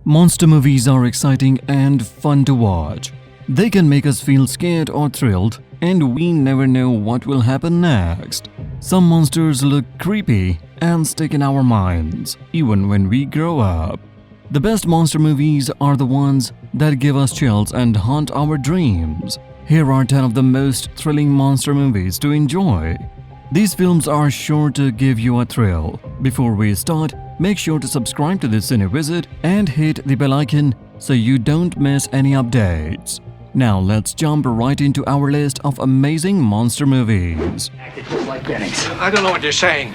Monster movies are exciting and fun to watch. They can make us feel scared or thrilled, and we never know what will happen next. Some monsters look creepy and stick in our minds, even when we grow up. The best monster movies are the ones that give us chills and haunt our dreams. Here are 10 of the most thrilling monster movies to enjoy. These films are sure to give you a thrill. Before we start, make sure to subscribe to the CineWizard and hit the bell icon so you don't miss any updates. Now let's jump right into our list of amazing monster movies. Acted just like Jennings. I don't know what you're saying.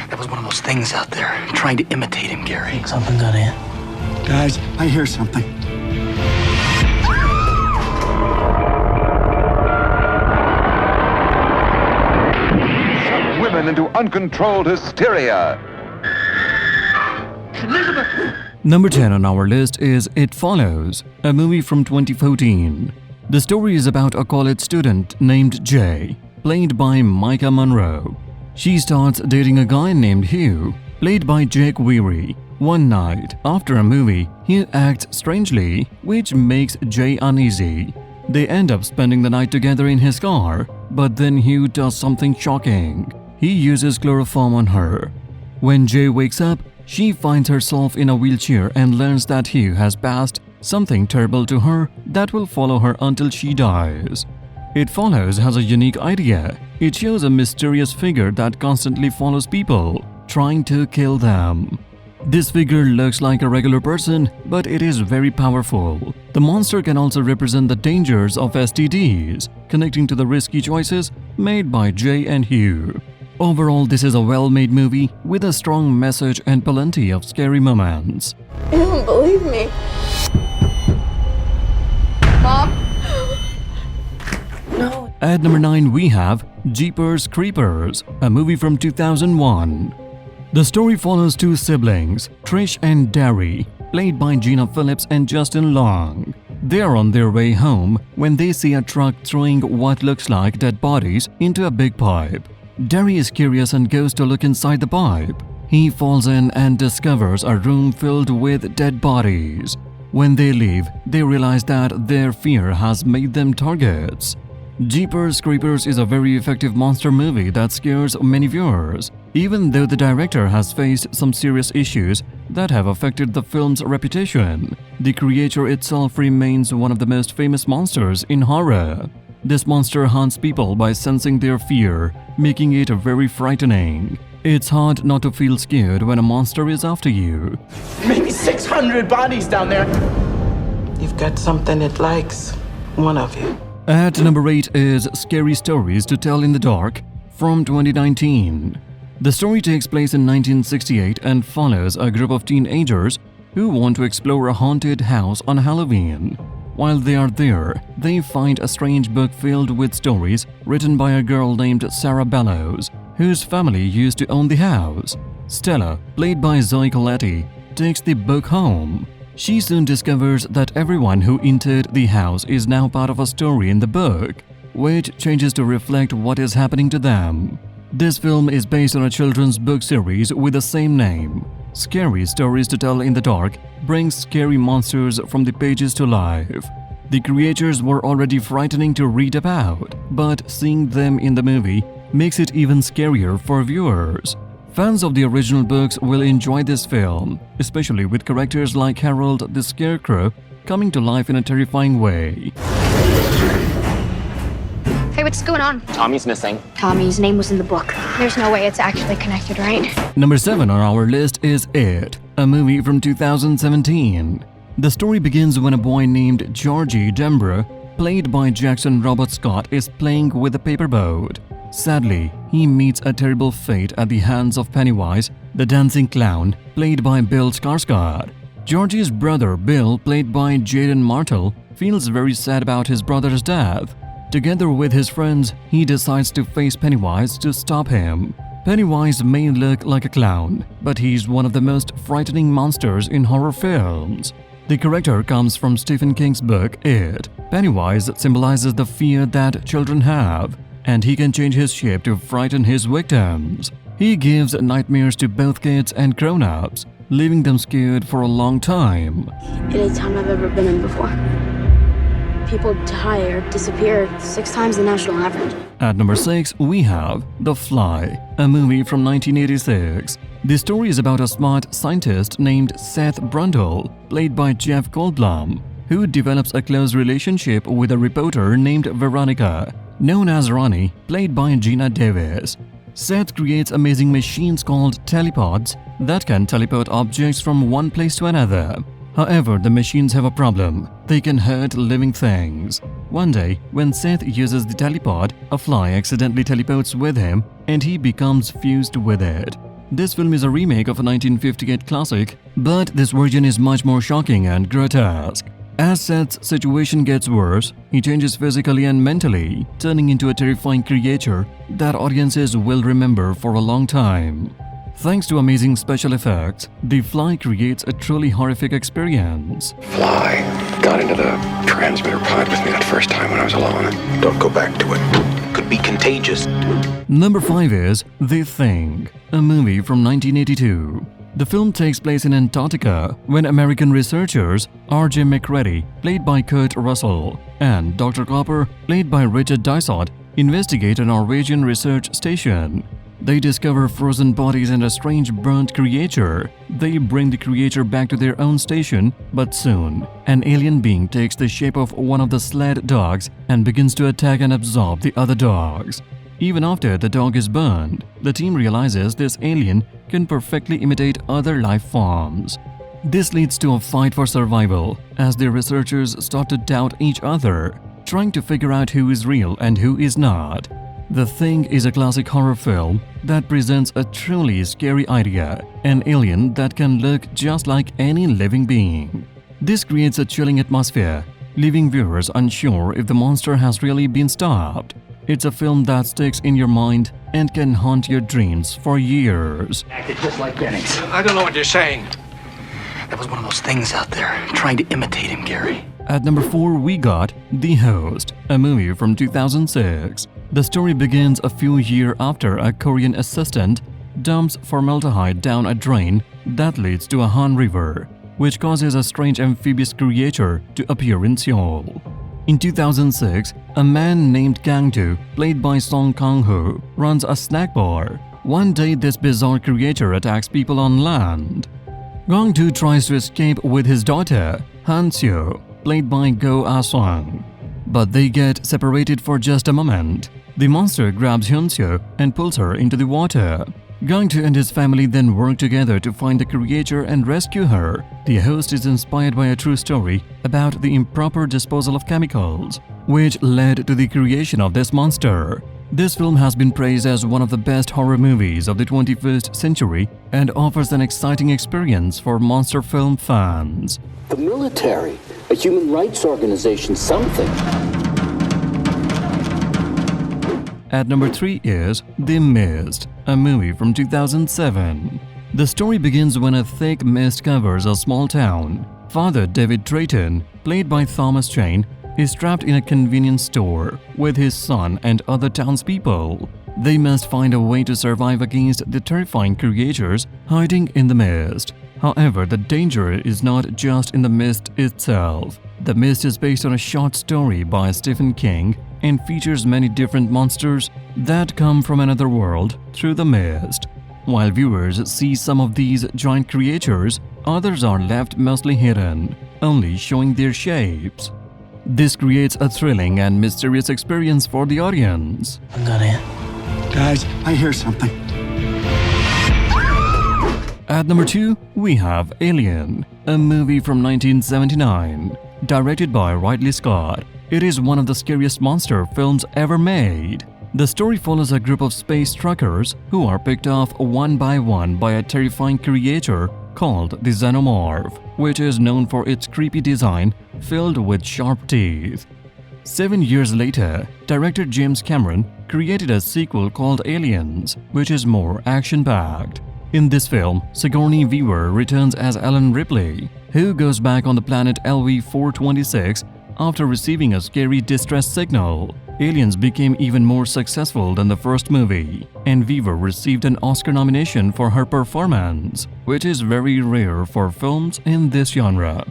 That was one of those things out there, trying to imitate him, Gary. Something got in. Guys, I hear something. Shock women into uncontrolled hysteria. Number 10 on our list is It Follows, a movie from 2014. The story is about a college student named Jay, played by Micah Monroe. She starts dating a guy named Hugh, played by Jake Weary. One night, after a movie, Hugh acts strangely, which makes Jay uneasy. They end up spending the night together in his car, but then Hugh does something shocking. He uses chloroform on her. When Jay wakes up, she finds herself in a wheelchair and learns that Hugh has passed something terrible to her that will follow her until she dies. It Follows has a unique idea. It shows a mysterious figure that constantly follows people, trying to kill them. This figure looks like a regular person, but it is very powerful. The monster can also represent the dangers of STDs, connecting to the risky choices made by Jay and Hugh. Overall, this is a well-made movie with a strong message and plenty of scary moments. You don't believe me. Mom? No. At number 9, we have Jeepers Creepers, a movie from 2001. The story follows two siblings, Trish and Derry, played by Gina Phillips and Justin Long. They are on their way home when they see a truck throwing what looks like dead bodies into a big pipe. Derry is curious and goes to look inside the pipe. He falls in and discovers a room filled with dead bodies. When they leave, they realize that their fear has made them targets. Jeepers Creepers is a very effective monster movie that scares many viewers, even though the director has faced some serious issues that have affected the film's reputation. The creature itself remains one of the most famous monsters in horror. This monster haunts people by sensing their fear, making it very frightening. It's hard not to feel scared when a monster is after you. Maybe 600 bodies down there. You've got something it likes. One of you. At number 8 is Scary Stories to Tell in the Dark from 2019. The story takes place in 1968 and follows a group of teenagers who want to explore a haunted house on Halloween. While they are there, they find a strange book filled with stories written by a girl named Sarah Bellows, whose family used to own the house. Stella, played by Zoe Colletti, takes the book home. She soon discovers that everyone who entered the house is now part of a story in the book, which changes to reflect what is happening to them. This film is based on a children's book series with the same name. Scary Stories to Tell in the Dark brings scary monsters from the pages to life. The creatures were already frightening to read about, but seeing them in the movie makes it even scarier for viewers. Fans of the original books will enjoy this film, especially with characters like Harold the Scarecrow coming to life in a terrifying way. Hey, what's going on? Tommy's missing. Tommy's name was in the book. There's no way it's actually connected, right? Number 7 on our list is It, a movie from 2017. The story begins when a boy named Georgie Dembra, played by Jackson Robert Scott, is playing with a paper boat. Sadly, he meets a terrible fate at the hands of Pennywise, the dancing clown, played by Bill Skarsgård. Georgie's brother Bill, played by Jaden Martell, feels very sad about his brother's death. Together with his friends, he decides to face Pennywise to stop him. Pennywise may look like a clown, but he's one of the most frightening monsters in horror films. The character comes from Stephen King's book, It. Pennywise symbolizes the fear that children have, and he can change his shape to frighten his victims. He gives nightmares to both kids and grown-ups. leaving them scared for a long time. Any town I've ever been in before. People die or disappear 6 times the national average. At number 6, we have The Fly, a movie from 1986. The story is about a smart scientist named Seth Brundle, played by Jeff Goldblum, who develops a close relationship with a reporter named Veronica, known as Ronnie, played by Gina Davis. Seth creates amazing machines called telepods that can teleport objects from one place to another. However, the machines have a problem. They can hurt living things. One day, when Seth uses the telepod, a fly accidentally teleports with him and he becomes fused with it. This film is a remake of a 1958 classic, but this version is much more shocking and grotesque. As Seth's situation gets worse, he changes physically and mentally, turning into a terrifying creature that audiences will remember for a long time. Thanks to amazing special effects, The Fly creates a truly horrific experience. Fly got into the transmitter pod with me that first time when I was alone. Don't go back to it. Could be contagious. Number 5 is The Thing, a movie from 1982. The film takes place in Antarctica when American researchers R.J. McCready, played by Kurt Russell, and Dr. Copper, played by Richard Dysart, investigate a Norwegian research station. They discover frozen bodies and a strange burnt creature. They bring the creature back to their own station, but soon, an alien being takes the shape of one of the sled dogs and begins to attack and absorb the other dogs. Even after the dog is burned, the team realizes this alien can perfectly imitate other life forms. This leads to a fight for survival as the researchers start to doubt each other, trying to figure out who is real and who is not. The Thing is a classic horror film that presents a truly scary idea, an alien that can look just like any living being. This creates a chilling atmosphere, leaving viewers unsure if the monster has really been stopped. It's a film that sticks in your mind and can haunt your dreams for years. Acted just like Benny's. I don't know what you're saying. That was one of those things out there, trying to imitate him, Gary. At number 4, we got The Host, a movie from 2006. The story begins a few years after a Korean assistant dumps formaldehyde down a drain that leads to a Han River, which causes a strange amphibious creature to appear in Seoul. In 2006, a man named Kang-do, played by Song Kang-ho, runs a snack bar. One day, this bizarre creature attacks people on land. Kang-do tries to escape with his daughter, Han-seo, played by Go Ah-sung. But they get separated for just a moment. The monster grabs Hyun-seo and pulls her into the water. Kang-do and his family then work together to find the creature and rescue her. The Host is inspired by a true story about the improper disposal of chemicals, which led to the creation of this monster. This film has been praised as one of the best horror movies of the 21st century and offers an exciting experience for monster film fans. The military, a human rights organization, something. At number 3 is The Mist, a movie from 2007. The story begins when a thick mist covers a small town. Father David Drayton, played by Thomas Jane, is trapped in a convenience store with his son and other townspeople. They must find a way to survive against the terrifying creatures hiding in the mist. However, the danger is not just in the mist itself. The Mist is based on a short story by Stephen King and features many different monsters that come from another world through the mist. While viewers see some of these giant creatures, others are left mostly hidden, only showing their shapes. This creates a thrilling and mysterious experience for the audience. I'm going in. Guys, I hear something. At number 2, we have Alien, a movie from 1979, directed by Ridley Scott. It is one of the scariest monster films ever made. The story follows a group of space truckers who are picked off one by one by a terrifying creature called the Xenomorph, which is known for its creepy design filled with sharp teeth. 7 years later, director James Cameron created a sequel called Aliens, which is more action-packed. In this film, Sigourney Weaver returns as Ellen Ripley, who goes back on the planet LV-426 after receiving a scary distress signal. Aliens became even more successful than the first movie, and Weaver received an Oscar nomination for her performance, which is very rare for films in this genre.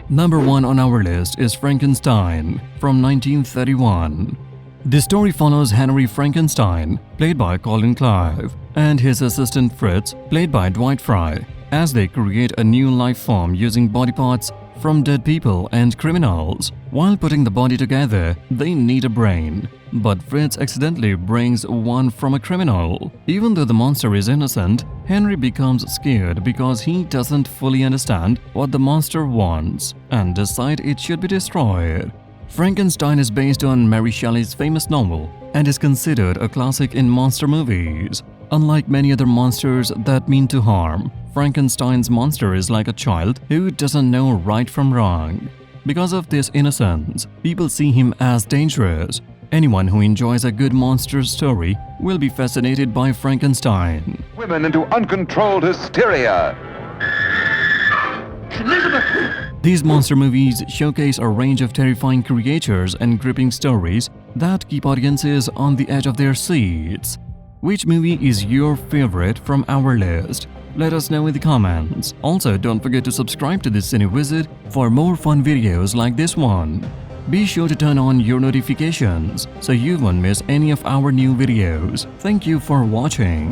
Number 1 on our list is Frankenstein from 1931. The story follows Henry Frankenstein, played by Colin Clive, and his assistant Fritz, played by Dwight Frye, as they create a new life form using body parts from dead people and criminals. While putting the body together, they need a brain, but Fritz accidentally brings one from a criminal. Even though the monster is innocent, Henry becomes scared because he doesn't fully understand what the monster wants and decides it should be destroyed. Frankenstein is based on Mary Shelley's famous novel and is considered a classic in monster movies. Unlike many other monsters that mean to harm, Frankenstein's monster is like a child who doesn't know right from wrong. Because of this innocence, people see him as dangerous. Anyone who enjoys a good monster story will be fascinated by Frankenstein. Women into uncontrolled hysteria. These monster movies showcase a range of terrifying creatures and gripping stories that keep audiences on the edge of their seats. Which movie is your favorite from our list? Let us know in the comments. Also, don't forget to subscribe to the CineWizard for more fun videos like this one. Be sure to turn on your notifications so you won't miss any of our new videos. Thank you for watching.